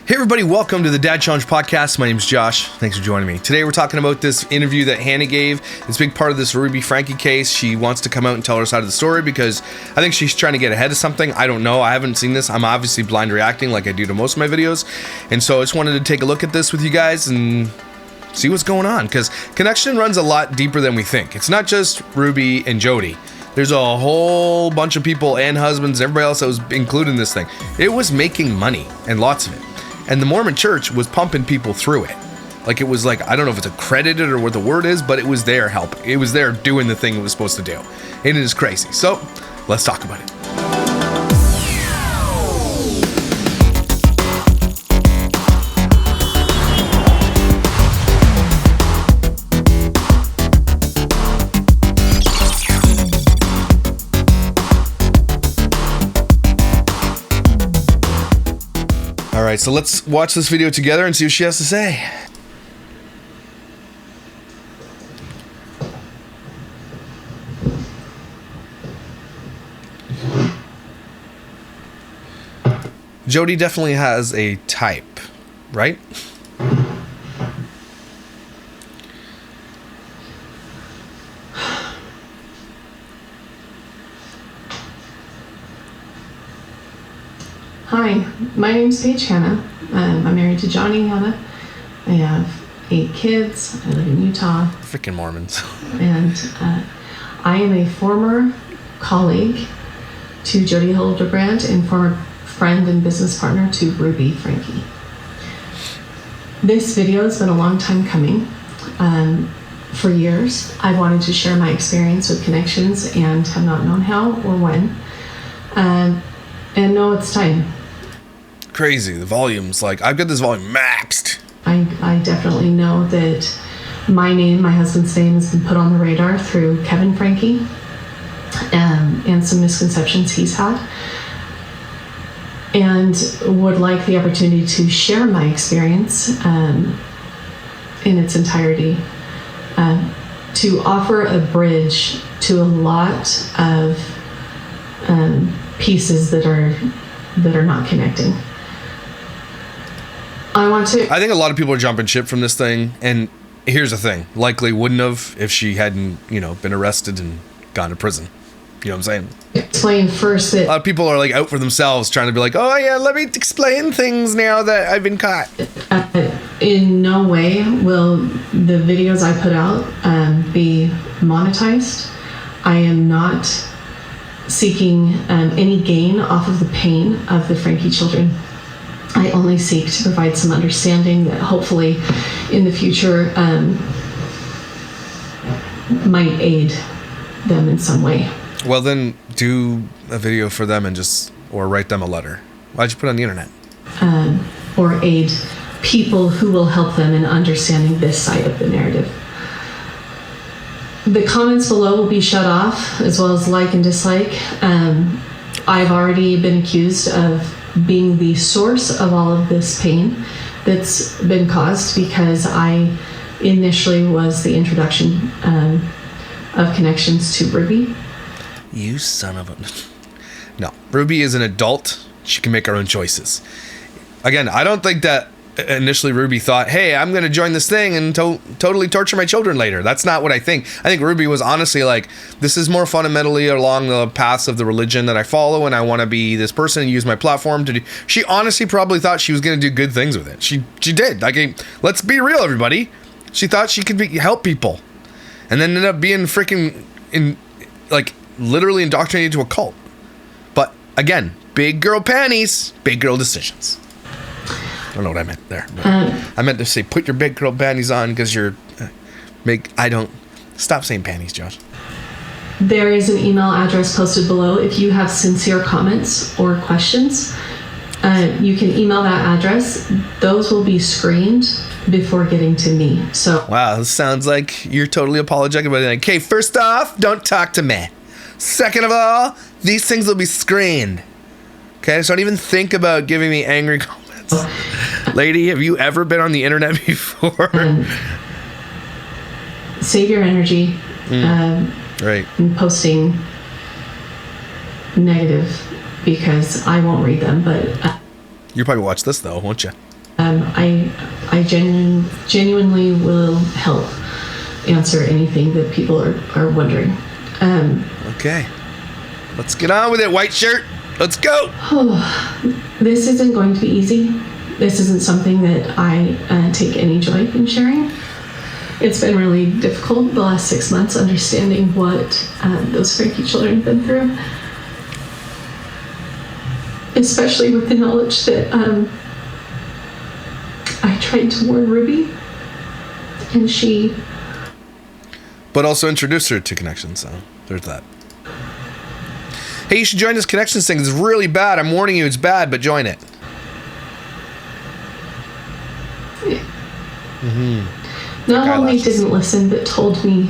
Hey everybody, welcome to the Dad Challenge podcast. My name's Josh. Thanks for joining me. Today we're talking about this interview that Hannah gave. It's a big part of this Ruby Franke case. She wants to come out and tell her side of the story because I think she's trying to get ahead of something. I don't know. I haven't seen this. I'm obviously blind reacting like I do to most of my videos. And so I just wanted to take a look at this with you guys and see what's going on, because connection runs a lot deeper than we think. It's not just Ruby and Jodi. There's a whole bunch of people and husbands, everybody else that was included in this thing. It was making money, and lots of it. And the Mormon church was pumping people through it. Like, it was like, I don't know if it's accredited or what the word is, but it was there help. It was there doing the thing it was supposed to do. And it is crazy. So let's talk about it. All right, so let's watch this video together and see what she has to say. Jodi definitely has a type, right? Hi, my name's Paige Hannah. I'm married to Jodi Hannah. I have 8 kids. I live in Utah. Freaking Mormons. And I am a former colleague to Jodi Hildebrandt and former friend and business partner to Ruby Franke. This video has been a long time coming. For years, I've wanted to share my experience with connections and have not known how or when. And no, it's time. Crazy, the volume's like, I've got this volume maxed. I definitely know that my name, my husband's name, has been put on the radar through Kevin Franke and some misconceptions he's had, and would like the opportunity to share my experience in its entirety, to offer a bridge to a lot of pieces that are not connecting. I think a lot of people are jumping ship from this thing, and here's the thing: likely wouldn't have if she hadn't, been arrested and gone to prison. You know what I'm saying? Explain first that a lot of people are like out for themselves, trying to be like, oh yeah, let me explain things now that I've been caught. In no way will the videos I put out be monetized. I am not seeking any gain off of the pain of the Franke children. I only seek to provide some understanding that hopefully in the future might aid them in some way. Well, then do a video for them or write them a letter. Why'd you put it on the internet? Or aid people who will help them in understanding this side of the narrative. The comments below will be shut off, as well as like and dislike. I've already been accused of being the source of all of this pain that's been caused because I initially was the introduction of connections to Ruby. You son of a... No, Ruby is an adult. She can make her own choices. Again, I don't think that initially Ruby thought, hey, I'm going to join this thing and totally torture my children later. That's not what I think. I think Ruby was honestly like, this is more fundamentally along the paths of the religion that I follow, and I want to be this person and use my platform to do. She honestly probably thought she was going to do good things with it. She did. Like, let's be real, everybody. She thought she could help people, and then ended up being freaking literally indoctrinated to a cult. But again, big girl panties, big girl decisions. I don't know what I meant there. I meant to say put your big girl panties on because you're stop saying panties, Josh. There is an email address posted below. If you have sincere comments or questions, you can email that address. Those will be screened before getting to me. So wow, this sounds like you're totally apologetic about it. Okay, first off, don't talk to me. Second of all, these things will be screened. Okay, so don't even think about giving me angry comments. Lady, have you ever been on the internet before? Save your energy. Right. And posting negative because I won't read them, but You'll probably watch this though, won't you? I genuinely will help answer anything that people are wondering. Okay. Let's get on with it, white shirt. Let's go. This isn't going to be easy. This isn't something that I take any joy in sharing. It's been really difficult the last 6 months understanding what those Franke children have been through. Especially with the knowledge that I tried to warn Ruby, and she... But also introduce her to Connections, so there's that. Hey, you should join this Connections thing. It's really bad. I'm warning you, it's bad, but join it. Not only didn't listen, but told me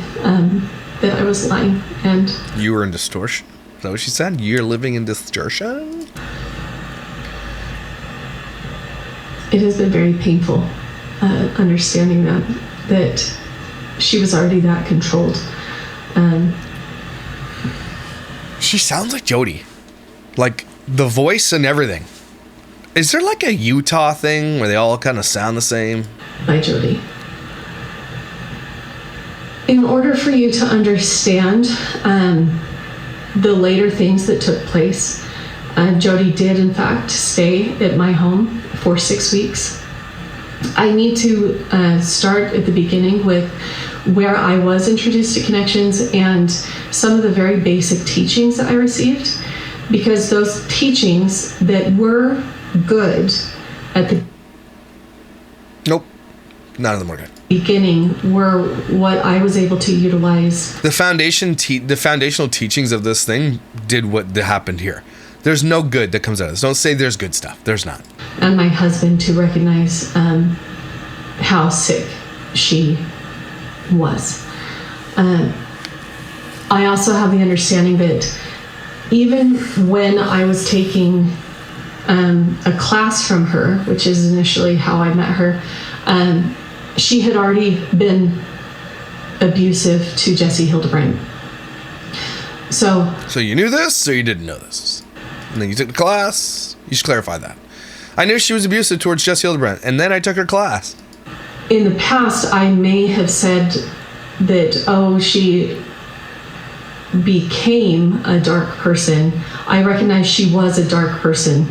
that I was lying, and... You were in distortion? Is that what she said? You're living in distortion? It has been very painful understanding that she was already that controlled. She sounds like Jodi. Like, the voice and everything. Is there like a Utah thing where they all kind of sound the same? By Jodi. In order for you to understand the later things that took place, Jodi did, in fact, stay at my home for 6 weeks. I need to start at the beginning with where I was introduced to Connections and some of the very basic teachings that I received, because those teachings that were good at the Nope. None of them were good. Beginning were what I was able to utilize. The foundational teachings of this thing did what happened here. There's no good that comes out of this. Don't say there's good stuff. There's not. And my husband to recognize how sick she was. I also have the understanding that even when I was taking a class from her, which is initially how I met her, she had already been abusive to Jodi Hildebrandt. So you knew this, or you didn't know this? And then you took the class. You should clarify that. I knew she was abusive towards Jodi Hildebrandt, and then I took her class. In the past, I may have said that, she became a dark person. I recognize she was a dark person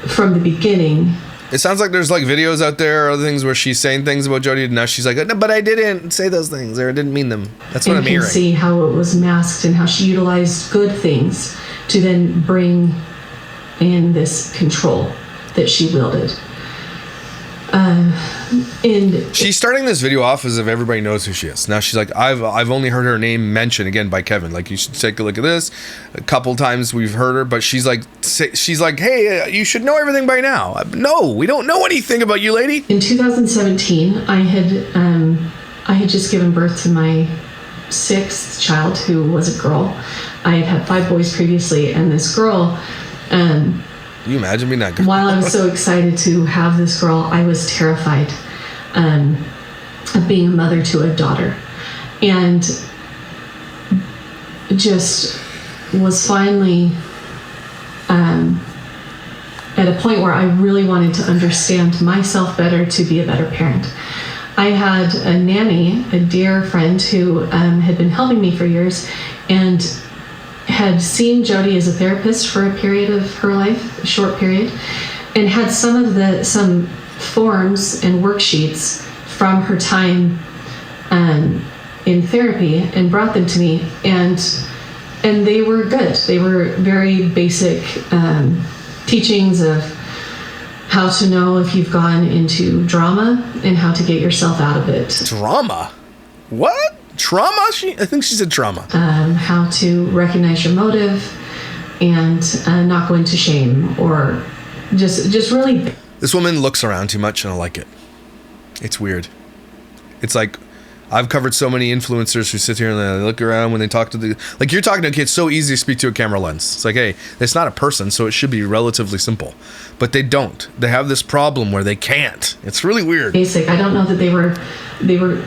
from the beginning. It sounds like there's like videos out there or other things where she's saying things about Jodi, and now she's like, no, but I didn't say those things, or I didn't mean them. That's what I'm hearing. You can see how it was masked and how she utilized good things to then bring in this control that she wielded. And she's starting this video off as if everybody knows who she is. Now she's like, I've only heard her name mentioned again by Kevin. Like, you should take a look at this. A couple times we've heard her, but she's like, hey, you should know everything by now. No, we don't know anything about you, lady. In 2017, I had just given birth to my 6th child, who was a girl. I had had 5 boys previously, and this girl. Can you imagine being that girl? While I was so excited to have this girl, I was terrified of being a mother to a daughter, and just was finally at a point where I really wanted to understand myself better to be a better parent. I had a nanny, a dear friend who had been helping me for years, and had seen Jodi as a therapist for a period of her life, a short period, and had some forms and worksheets from her time in therapy, and brought them to me, and they were good. They were very basic teachings of how to know if you've gone into drama and how to get yourself out of it. Drama? What? Trauma? I think she said trauma. How to recognize your motive and not go into shame, or just really. This woman looks around too much, and I like it. It's weird. It's like, I've covered so many influencers who sit here and they look around when they talk to like, you're talking to a kid, it's so easy to speak to a camera lens. It's like, hey, it's not a person, so it should be relatively simple. But they don't. They have this problem where they can't. It's really weird. Basic. I don't know that they were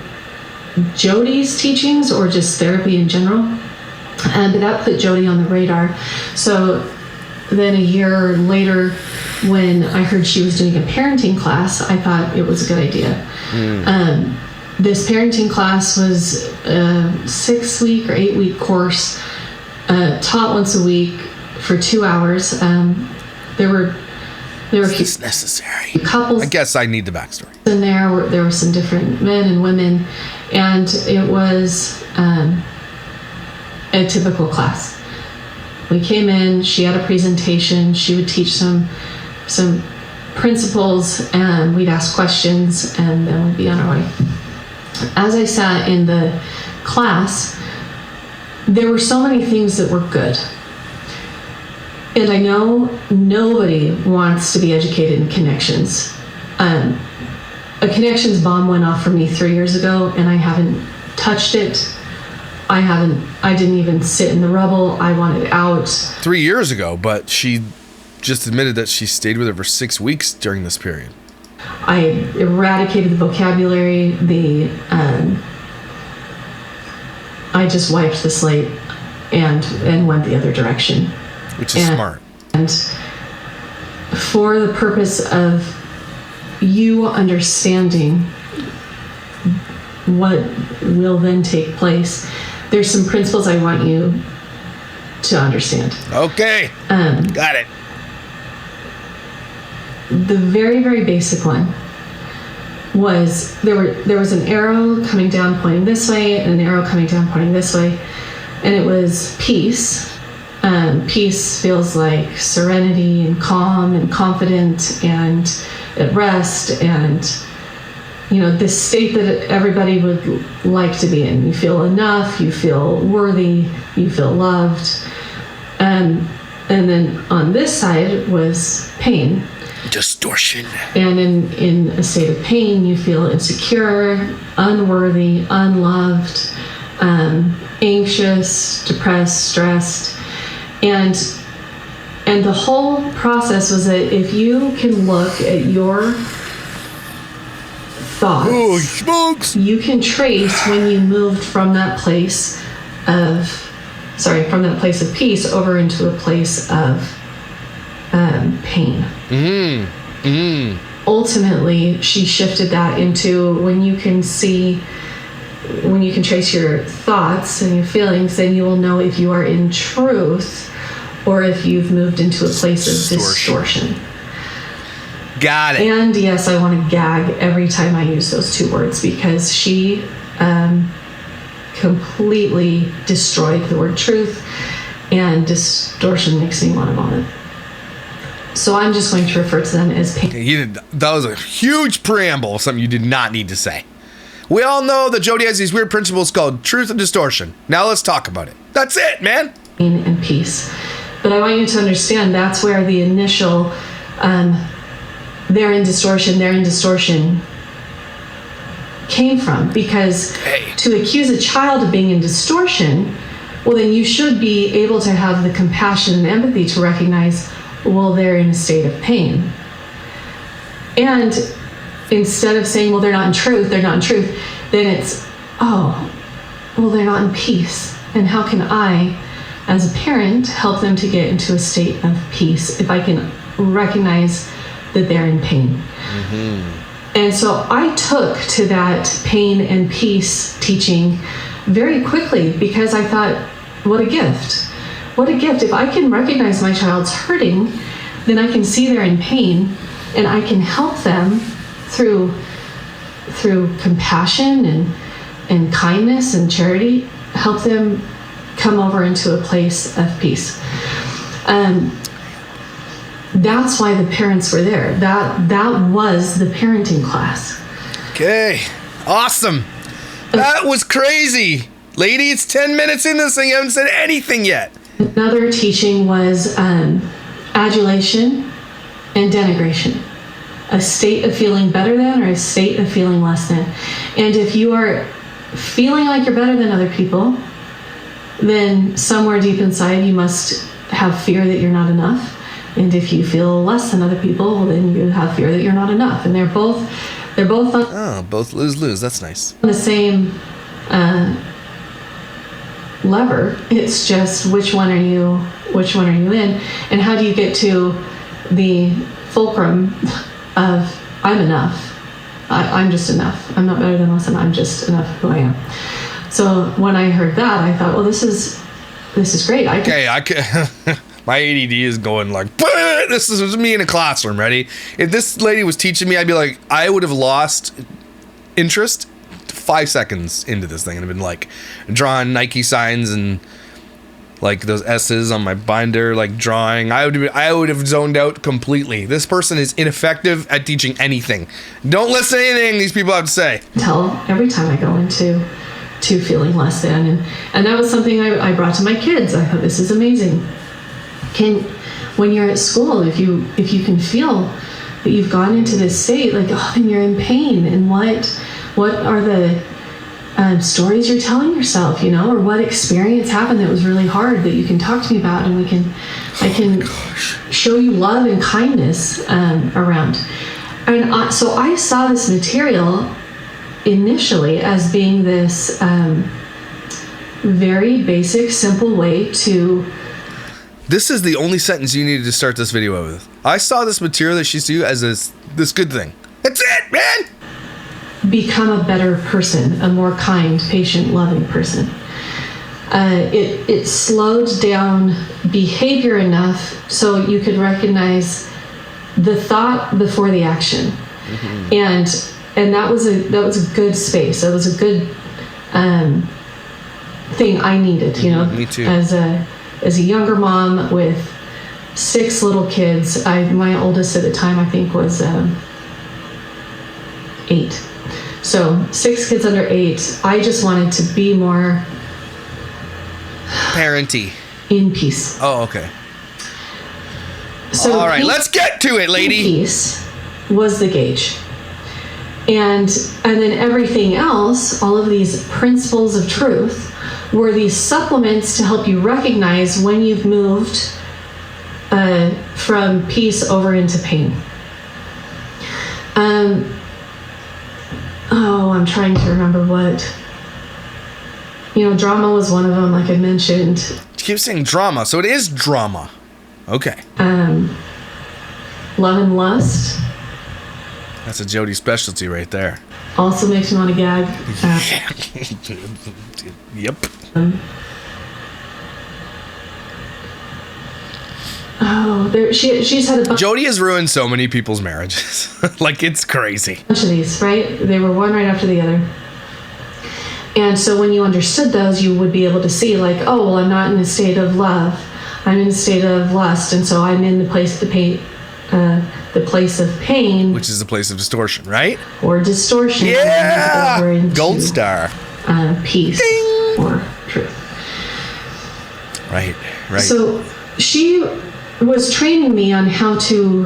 Jodi's teachings or just therapy in general, but that put Jodi on the radar. So then a year later, when I heard she was doing a parenting class, I thought it was a good idea. This parenting class was a 6-week or 8-week course, taught once a week for 2 hours. There were It's necessary. couples. I guess I need the backstory. In there were some different men and women, and it was a typical class. We came in, she had a presentation, she would teach some principles, and we'd ask questions, and then we'd be on our way. As I sat in the class, there were so many things that were good. And I know nobody wants to be educated in connections. A connections bomb went off for me 3 years ago, and I haven't touched it. I didn't even sit in the rubble. I wanted out. 3 years ago, but she just admitted that she stayed with her for 6 weeks during this period. I eradicated the vocabulary. I just wiped the slate and went the other direction. Which is smart. And for the purpose of you understanding what will then take place, there's some principles I want you to understand. Okay. Got it. The very, very basic one was there was an arrow coming down pointing this way and an arrow coming down pointing this way, and it was peace. Peace feels like serenity and calm and confident and at rest, and this state that everybody would like to be in. You feel enough, you feel worthy, you feel loved. And then on this side was pain. Distortion. And in a state of pain, you feel insecure, unworthy, unloved, anxious, depressed, stressed. And the whole process was that if you can look at your thoughts, oh, smokes, you can trace when you moved from that place of peace over into a place of pain. Ultimately, she shifted that into when you can trace your thoughts and your feelings, then you will know if you are in truth or if you've moved into a place of distortion. Got it. And yes, I want to gag every time I use those two words, because she completely destroyed the word truth, and distortion makes me want to vomit. So I'm just going to refer to them as pain. That was a huge preamble, something you did not need to say. We all know that Jodi has these weird principles called truth and distortion. Now let's talk about it. That's it, man. Pain and peace. But I want you to understand that's where the initial, they're in distortion came from. Because to accuse a child of being in distortion, well, then you should be able to have the compassion and empathy to recognize, well, they're in a state of pain. And instead of saying, well, they're not in truth, then it's, oh, well, they're not in peace. And how can I, as a parent, help them to get into a state of peace if I can recognize that they're in pain? And so I took to that pain and peace teaching very quickly, because I thought, what a gift. What a gift. If I can recognize my child's hurting, then I can see they're in pain, and I can help them through compassion and kindness and charity, help them come over into a place of peace. That's why the parents were there. That was the parenting class. Okay. Awesome. That was crazy. Lady, it's 10 minutes in this thing. You haven't said anything yet. Another teaching was adulation and denigration. A state of feeling better than or a state of feeling less than. And if you are feeling like you're better than other people, then somewhere deep inside you must have fear that you're not enough. And if you feel less than other people, well, then you have fear that you're not enough. And they're both on both lose. That's nice. the same lever. It's just which one are you in, and how do you get to the fulcrum of I'm enough. I'm just enough. I'm not better than less, and I'm just enough who I am. So when I heard that, I thought, well, this is great. My ADD is going like, this is me in a classroom. Ready? If this lady was teaching me, I'd be like, I would have lost interest 5 seconds into this thing and have been like drawing Nike signs and like those S's on my binder, like drawing. I would have zoned out completely. This person is ineffective at teaching anything. Don't listen to anything these people have to say. Every time I go into feeling less than, and that was something I brought to my kids. I thought, this is amazing. When you're at school, if you can feel that you've gone into this state, like, oh, then you're in pain, and what are the stories you're telling yourself, or what experience happened that was really hard that you can talk to me about, and I can show you love and kindness around. And so I saw this material initially as being this very basic, simple way to... This is the only sentence you needed to start this video with. I saw this material that she's doing as this good thing. That's it, man! Become a better person, a more kind, patient, loving person. It slowed down behavior enough so you could recognize the thought before the action. Mm-hmm. And that was a good space. That was a good thing I needed, Me too. As a younger mom with 6 little kids. My oldest at the time, I think, was 8. So 6 kids under 8. I just wanted to be more parenty, in peace. Oh, okay. So all right, let's get to it, lady. Peace was the gauge, and then everything else, all of these principles of truth, were these supplements to help you recognize when you've moved from peace over into pain. I'm trying to remember what. Drama was one of them, like I mentioned. You keep saying drama, so it is drama. Okay. Love and lust. That's a Jodi specialty right there. Also makes me want to gag. Yep. She's had a bunch. Jodi has ruined so many people's marriages. Like, it's crazy. A bunch of these, right? They were one right after the other. And so when you understood those, you would be able to see, like, oh, well, I'm not in a state of love. I'm in a state of lust, and so I'm in the place of pain, which is the place of distortion, right? Or distortion. Yeah. Over into, Gold star. Peace. Ding. Or truth. Right. So she was training me on how to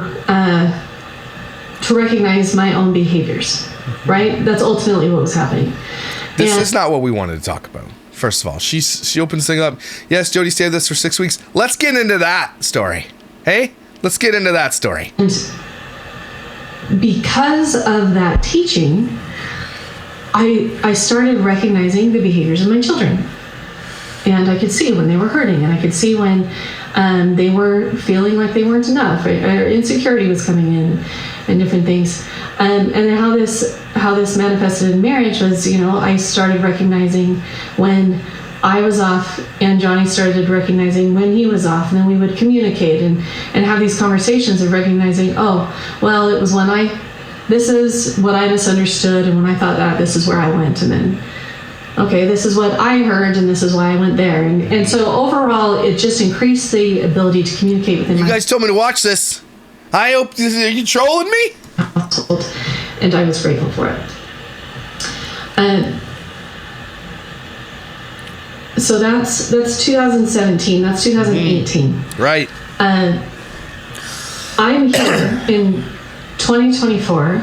recognize my own behaviors, right? That's ultimately what was happening. This is not what we wanted to talk about. First of all, she opens things up. Yes, Jodi stayed with us for 6 weeks. Let's get into that story. Hey, let's get into that story. And because of that teaching, I started recognizing the behaviors of my children. And I could see when they were hurting, and I could see when they were feeling like they weren't enough, right? Or insecurity was coming in, and different things. And then how this manifested in marriage was, I started recognizing when I was off, and Johnny started recognizing when he was off, and then we would communicate and have these conversations of recognizing, oh, well, it was when this is what I misunderstood, and when I thought that, this is where I went, and then, okay, this is what I heard, and this is why I went there. And so overall, it just increased the ability to communicate within You guys told me to watch this. I hope, are you trolling me? household, and I was grateful for it. So that's 2017. That's 2018. Right. I'm here in 2024,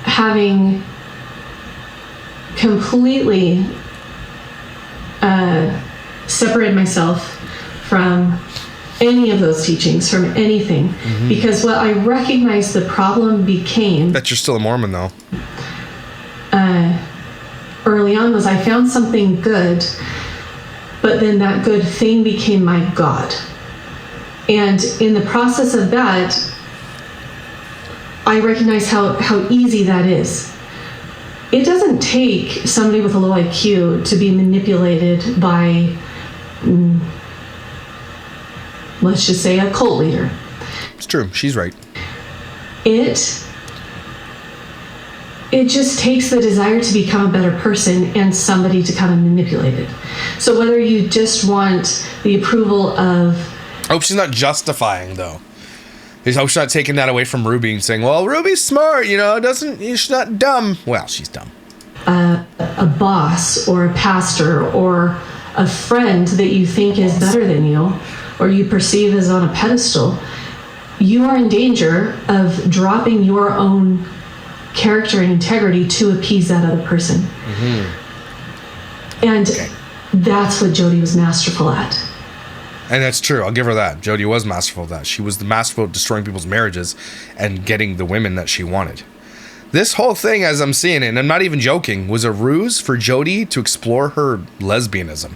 having completely separated myself from any of those teachings, from anything, because what I recognized the problem became... Bet you're still a Mormon, though. Early on was I found something good, but then that good thing became my God. And in the process of that, I recognize how easy that is. It doesn't take somebody with a low IQ to be manipulated by, let's just say, a cult leader. It's true. She's right. It just takes the desire to become a better person and somebody to kind of manipulate it. So whether you just want the approval of... I hope she's not justifying, though. I hope she's not taking that away from Ruby and saying, well, Ruby's smart, she's not dumb. Well, she's dumb. A boss or a pastor or a friend that you think is better than you or you perceive as on a pedestal, you are in danger of dropping your own character and integrity to appease that other person. Mm-hmm. And that's what Jodi was masterful at. And that's true. I'll give her that. Jodi was masterful at that. She was masterful at destroying people's marriages and getting the women that she wanted. This whole thing, as I'm seeing it, and I'm not even joking, was a ruse for Jodi to explore her lesbianism.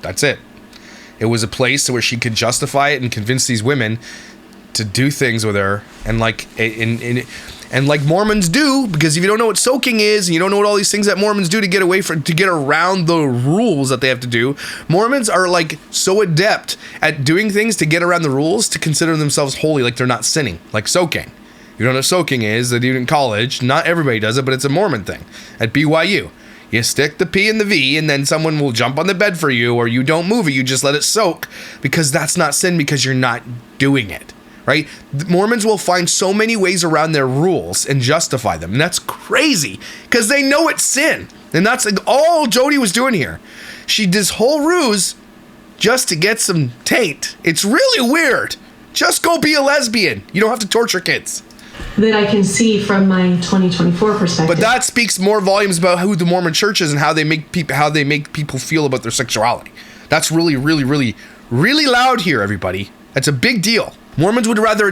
That's it. It was a place where she could justify it and convince these women to do things with her, and like Mormons do, because if you don't know what soaking is, and you don't know what all these things that Mormons do to get around the rules that they have to do, Mormons are like so adept at doing things to get around the rules to consider themselves holy, like they're not sinning, like soaking. You don't know what soaking is, they do it in college. Not everybody does it, but it's a Mormon thing. At BYU, you stick the P in the V, and then someone will jump on the bed for you, or you don't move it, you just let it soak, because that's not sin, because you're not doing it. Right? Mormons will find so many ways around their rules and justify them. And that's crazy because they know it's sin. And that's like all Jodi was doing here. She did this whole ruse just to get some taint. It's really weird. Just go be a lesbian. You don't have to torture kids. That I can see from my 2024 perspective. But that speaks more volumes about who the Mormon church is and how they make people feel about their sexuality. That's really, really, really, really loud here, everybody. That's a big deal. Mormons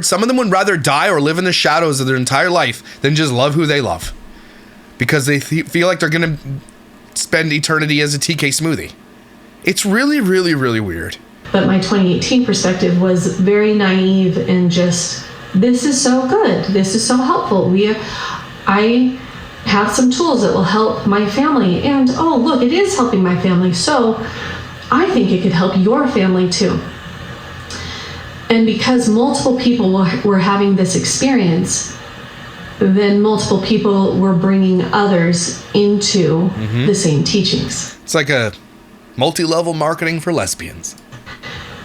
some of them would rather die or live in the shadows of their entire life than just love who they love. Because they feel like they're going to spend eternity as a TK smoothie. It's really, really, really weird. But my 2018 perspective was very naive and just, this is so good. This is so helpful. I have some tools that will help my family. And, oh, look, it is helping my family. So I think it could help your family too. And because multiple people were having this experience, then multiple people were bringing others into the same teachings. It's like a multi-level marketing for lesbians.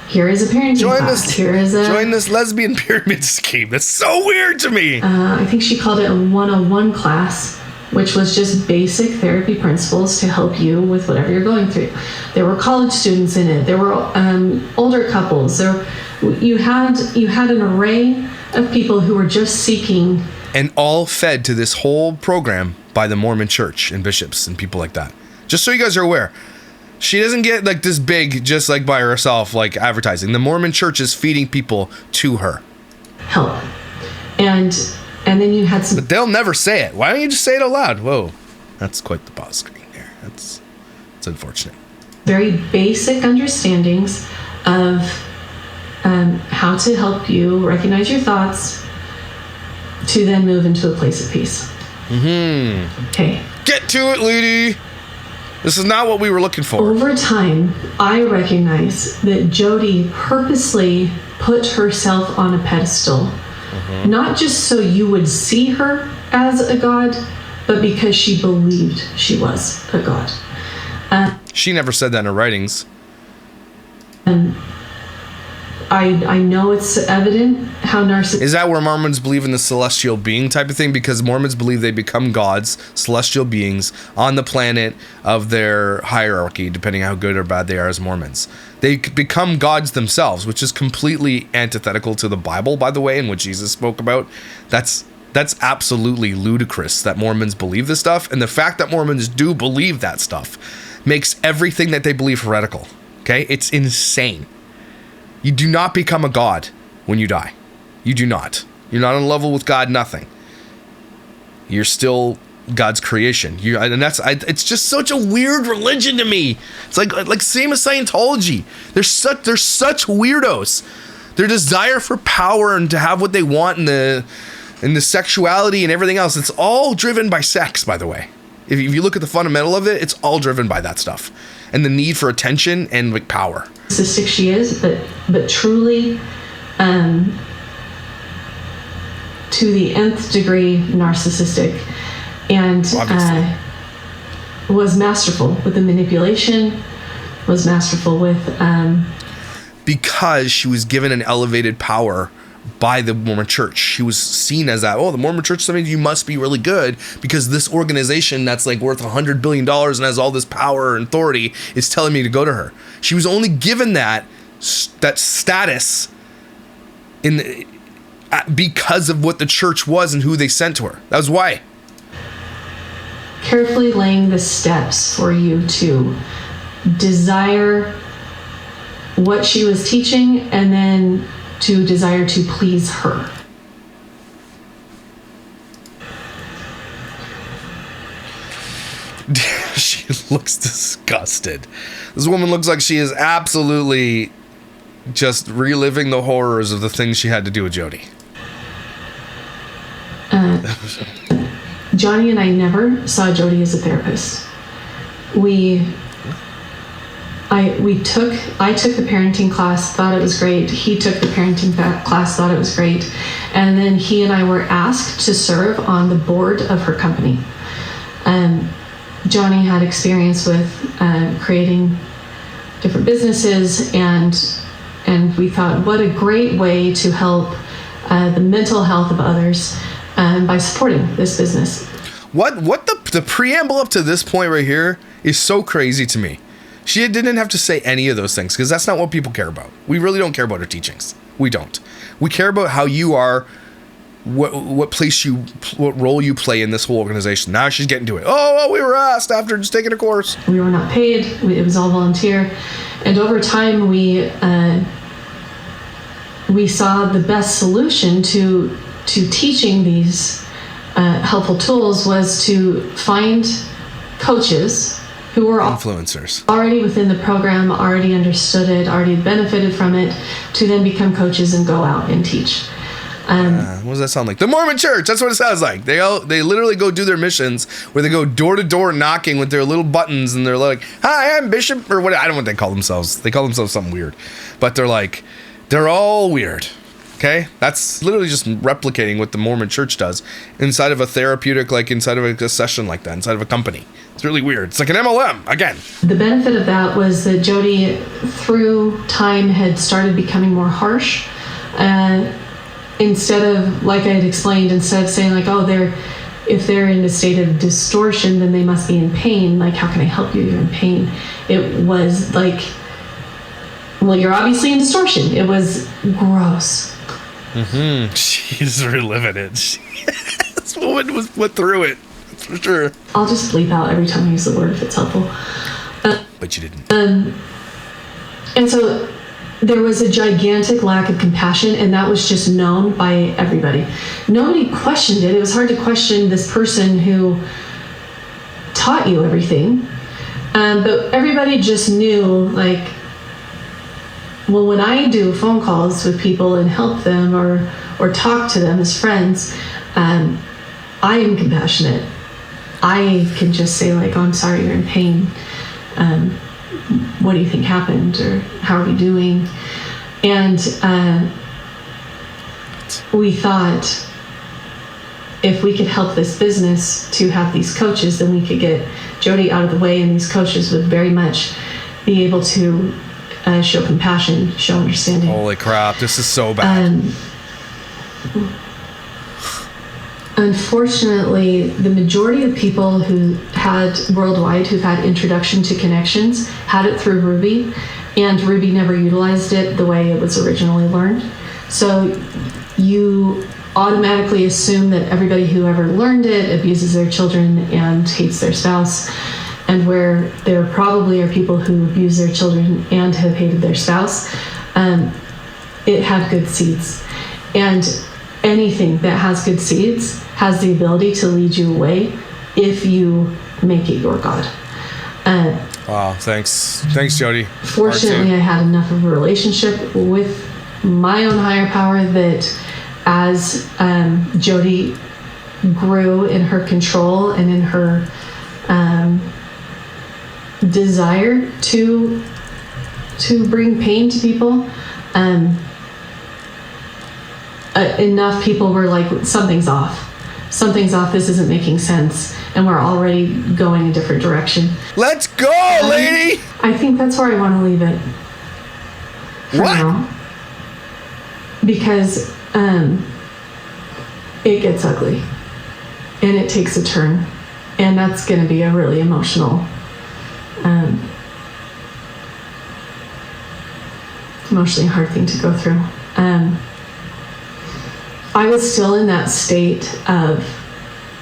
Here is a parenting class. Join this lesbian pyramid scheme. That's so weird to me. I think she called it a 101 class, which was just basic therapy principles to help you with whatever you're going through. There were college students in it. There were older couples. You had an array of people who were just seeking, and all fed to this whole program by the Mormon church and bishops and people like that. Just so you guys are aware, she doesn't get like this big just like by herself, like advertising. The Mormon church is feeding people to her. Help. And then you had some... But they'll never say it. Why don't you just say it out loud? Whoa. That's quite the pause screen there. It's unfortunate. Very basic understandings of how to help you recognize your thoughts to then move into a place of peace. Okay. Get to it, lady. This is not what we were looking for. Over time, I recognize that Jodi purposely put herself on a pedestal, not just so you would see her as a god, but because she believed she was a god. She never said that in her writings. I know it's evident how narcissistic... Is that where Mormons believe in the celestial being type of thing? Because Mormons believe they become gods, celestial beings, on the planet of their hierarchy, depending on how good or bad they are as Mormons. They become gods themselves, which is completely antithetical to the Bible, by the way, and what Jesus spoke about. That's absolutely ludicrous that Mormons believe this stuff, and the fact that Mormons do believe that stuff makes everything that they believe heretical. Okay? It's insane. You do not become a god when you die. You do not. You're not on a level with God, nothing. You're still God's creation. It's just such a weird religion to me. It's like same as Scientology. They're such weirdos. Their desire for power and to have what they want and And the sexuality and everything else, it's all driven by sex, by the way. If you look at the fundamental of it, it's all driven by that stuff. And the need for attention and like power. Narcissistic she is, but truly to the nth degree narcissistic. And was masterful with the manipulation, was masterful with... because she was given an elevated power by the Mormon Church. She was seen as that, the Mormon Church, something you must be really good because this organization that's like worth $100 billion and has all this power and authority is telling me to go to her. She was only given that status because of what the church was and who they sent to her. That was why. Carefully laying the steps for you to desire what she was teaching and then to desire to please her. She looks disgusted. This woman looks like she is absolutely just reliving the horrors of the things she had to do with Jodi. Johnny and I never saw Jodi as a therapist. I took the parenting class, thought it was great. He took the parenting class, thought it was great. And then he and I were asked to serve on the board of her company. Johnny had experience with creating different businesses, and we thought, what a great way to help the mental health of others by supporting this business. What the preamble up to this point right here is so crazy to me. She didn't have to say any of those things because that's not what people care about. We really don't care about her teachings. We don't. We care about how you are, what role you play in this whole organization. Now she's getting to it. Oh, we were asked after just taking a course. We were not paid. It was all volunteer. And over time, we saw the best solution to teaching these helpful tools was to find coaches who were influencers already within the program, already understood it, already benefited from it, to then become coaches and go out and teach. What does that sound like? The Mormon Church. That's what it sounds like. They literally go do their missions where they go door to door knocking with their little buttons and they're like, "Hi, I'm Bishop," or what? I don't know what they call themselves. They call themselves something weird, but they're all weird. Okay, that's literally just replicating what the Mormon Church does inside of a therapeutic, like inside of a session like that, inside of a company. It's really weird. It's like an MLM again. The benefit of that was that Jodi, through time, had started becoming more harsh. Instead of, like I had explained, instead of saying like, if they're in a state of distortion, then they must be in pain. Like, how can I help you? You're in pain. It was like, well, you're obviously in distortion. It was gross. Mm-hmm. She's reliving it. This woman went through it, that's for sure. I'll just bleep out every time I use the word if it's helpful. But you didn't. And so there was a gigantic lack of compassion, and that was just known by everybody. Nobody questioned it. It was hard to question this person who taught you everything. But everybody just knew, like, well, when I do phone calls with people and help them or talk to them as friends, I am compassionate. I can just say, like, "Oh, I'm sorry, you're in pain. What do you think happened?" Or "How are you doing?" And we thought if we could help this business to have these coaches, then we could get Jodi out of the way, and these coaches would very much be able to show compassion, show understanding. Holy crap, this is so bad. Unfortunately, the majority of people who've had introduction to connections had it through Ruby, and Ruby never utilized it the way it was originally learned. So you automatically assume that everybody who ever learned it abuses their children and hates their spouse, and where there probably are people who abuse their children and have hated their spouse, it had good seeds. And anything that has good seeds has the ability to lead you away if you make it your God. Wow, thanks, Jodi. Fortunately, I had enough of a relationship with my own higher power that as Jodi grew in her control and in her desire to bring pain to people, enough people were like, something's off, this isn't making sense, and we're already going a different direction. Let's go, lady! I think that's where I want to leave it for now, because it gets ugly and it takes a turn, and that's going to be a really emotionally hard thing to go through. I was still in that state of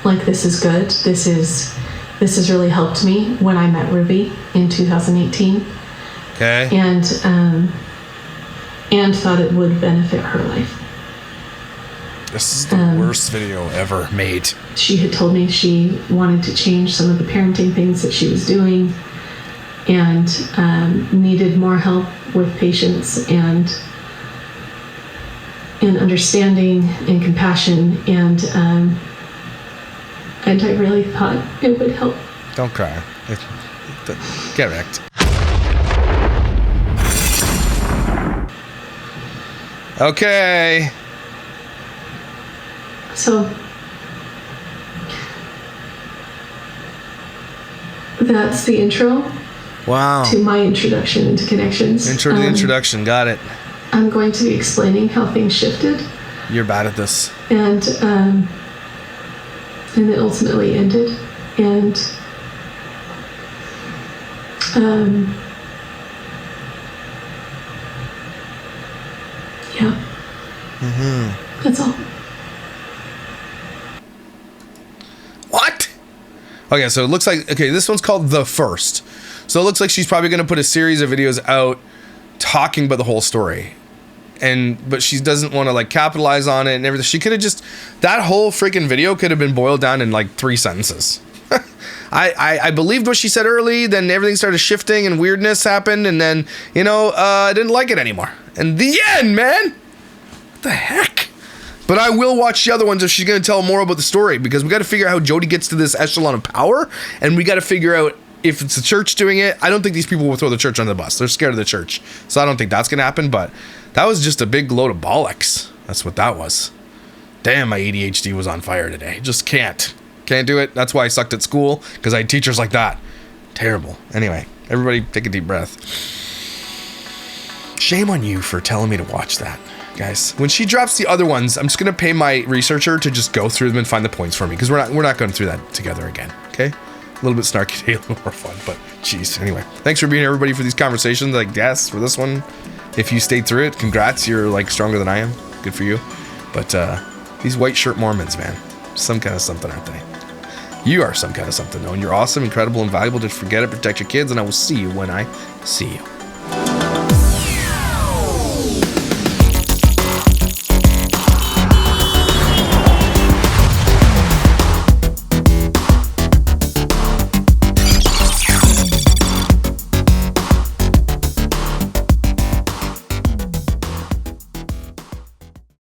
like, this is good, this has really helped me when I met Ruby in 2018. Okay. And thought it would benefit her life. This is the worst video ever made. She had told me she wanted to change some of the parenting things that she was doing, and needed more help with patience and understanding and compassion, and I really thought it would help. Don't cry. Get wrecked. Okay. So that's the intro. Wow. To my introduction into connections. Intro to the introduction. Got it. I'm going to be explaining how things shifted. You're bad at this. And it ultimately ended. And yeah. Mm-hmm. That's all. What? Okay, so it looks like, okay, this one's called The First. So it looks like she's probably going to put a series of videos out talking about the whole story. But she doesn't want to like capitalize on it and everything. She could have just, that whole freaking video could have been boiled down in like 3 sentences. I believed what she said early, then everything started shifting and weirdness happened, and then, I didn't like it anymore. And the end, man! What the heck? But I will watch the other ones if she's going to tell more about the story, because we got to figure out how Jodi gets to this echelon of power, and we got to figure out if it's the church doing it. I don't think these people will throw the church under the bus. They're scared of the church. So I don't think that's going to happen, but that was just a big load of bollocks. That's what that was. Damn, my ADHD was on fire today. Just can't do it. That's why I sucked at school, because I had teachers like that. Terrible. Anyway, everybody take a deep breath. Shame on you for telling me to watch that, guys. When she drops the other ones, I'm just going to pay my researcher to just go through them and find the points for me, because we're not going through that together again, okay? A little bit snarky today, a little more fun, but jeez. Anyway, thanks for being here, everybody, for these conversations. I guess for this one, if you stayed through it, congrats. You're like stronger than I am. Good for you. But these white shirt Mormons, man, some kind of something, aren't they? You are some kind of something, though, and you're awesome, incredible, and valuable. Just forget it, protect your kids, and I will see you when I see you.